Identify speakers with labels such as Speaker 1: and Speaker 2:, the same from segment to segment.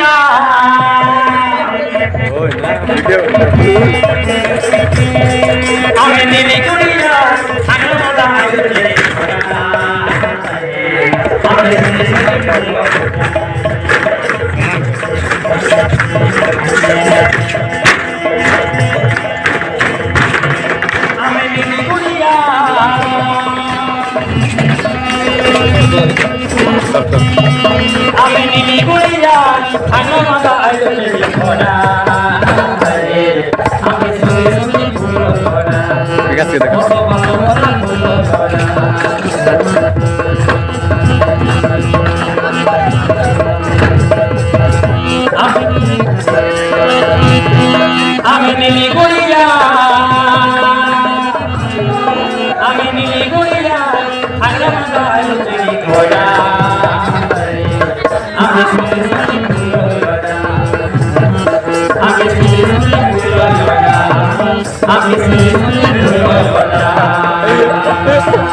Speaker 1: গুড়িয়া আমি নীলি গুড়িয়া আমি নীলি গুড়িয়া ভাঙা মাথা আইলে ঘোড়া আমি সুন্দর সুন্দর ফুল ঘোড়া ঠিক আছে দেখো আমি নীলি গুড়িয়া ভাঙা মাথা আইলে ঘোড়া আমি সুন্দর সুন্দর ফুল ঘোড়া আমি সুন্দর সুন্দর ফুল ঘোড়া আমি সুন্দর সুন্দর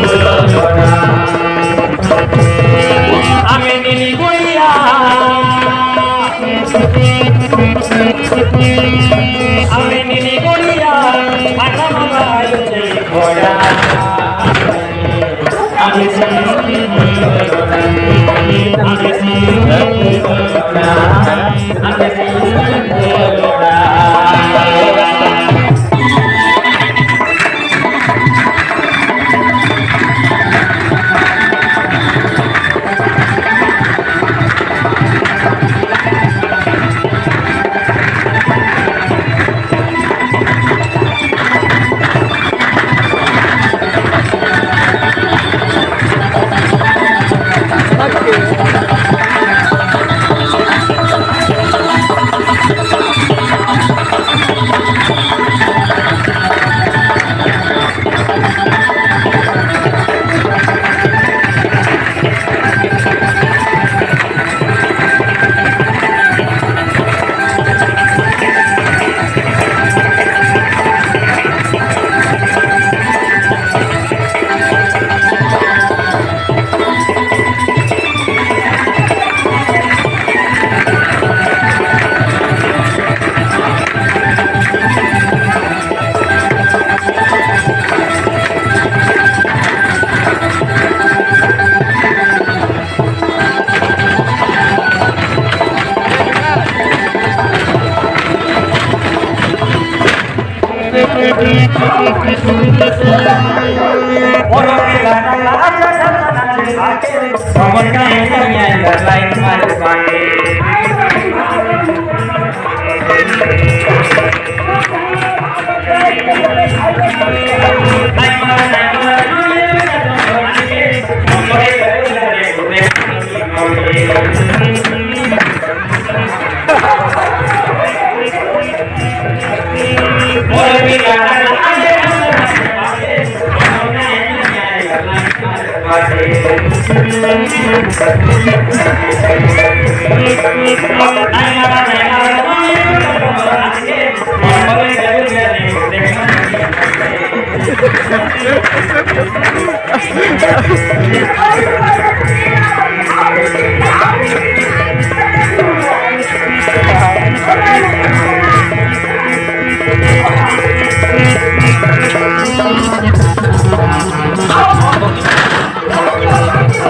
Speaker 1: ফুল ঘোড়া আমি নীলি গুড়িয়া আমি নীলি গুড়িয়া ভাঙা মাথা আইলে ঘোড়া আমি সুন্দর সুন্দর ফুল ঘোড়া আমি সুন্দর সুন্দর ফুল ঘোড়া আমি সুন্দর সুন্দর ফুল ঘোড়া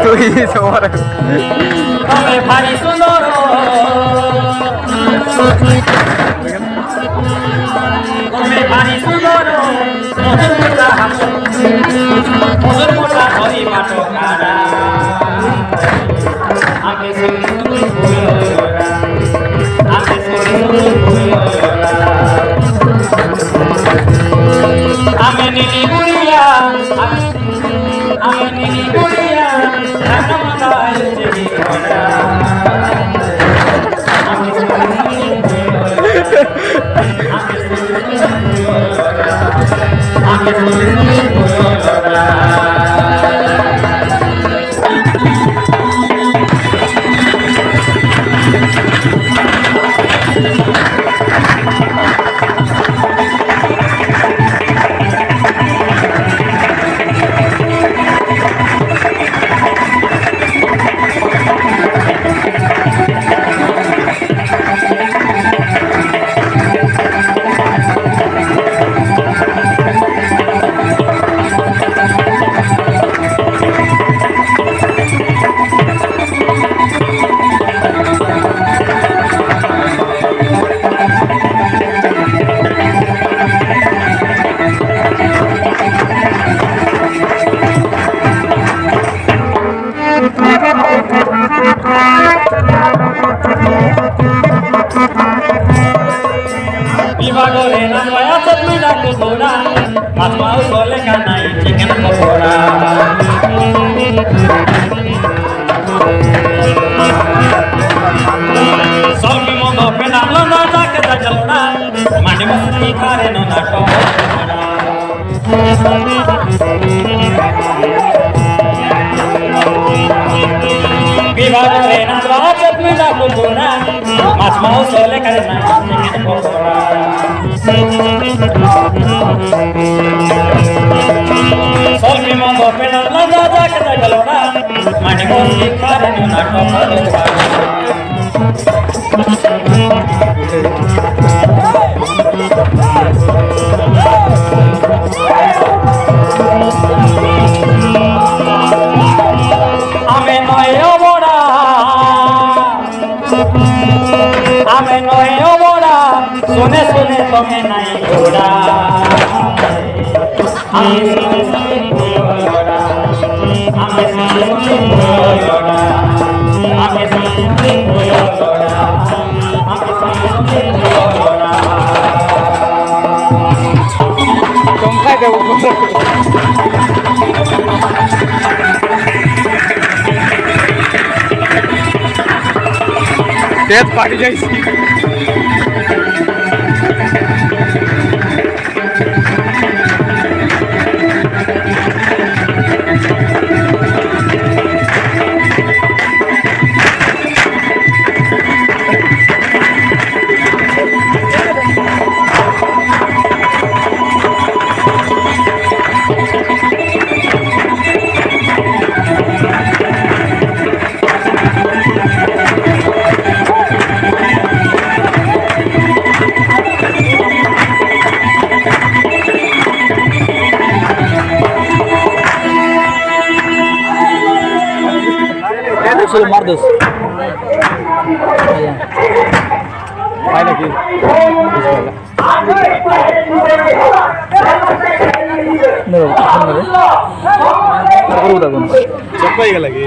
Speaker 2: তুই সবার
Speaker 1: তবে ভারী সুন্দর তবে ভারী সুন্দর মধুর মোটা হরি পাটকারা আগে সুন্দর আগে আমি নীলি বুড়িয়া আমি নীলি বুড়িয়া রাজমাতার চেয়ে ঘোড়া আমি বিভাগরে নাময়া চটমি ডাকু ঘোড়া মাছমাউ বলে কানাই চিকেন পকোড়া সলমি মন্দ পেনালো না যাকে জাগলনা মাটি মস্তি খারে না নাটক বিভাগরে নাময়া চটমি ডাকু ঘোড়া মাছমাউ বলে Kanai chicken pakora Solmi mando penal lada jaga jagalona mani mosi karen nato paruwa ame noye obora sune sune tome nai oda ame sune sune oda ame sune sune oda ame sune sune oda ame sune sune oda
Speaker 2: চমকাই দেবো তেজ পাটি যাইছি
Speaker 3: Suruh mardus.
Speaker 2: Ay lagi.
Speaker 3: Nero, nero. Aku udah kan.
Speaker 2: Siapa yang lagi?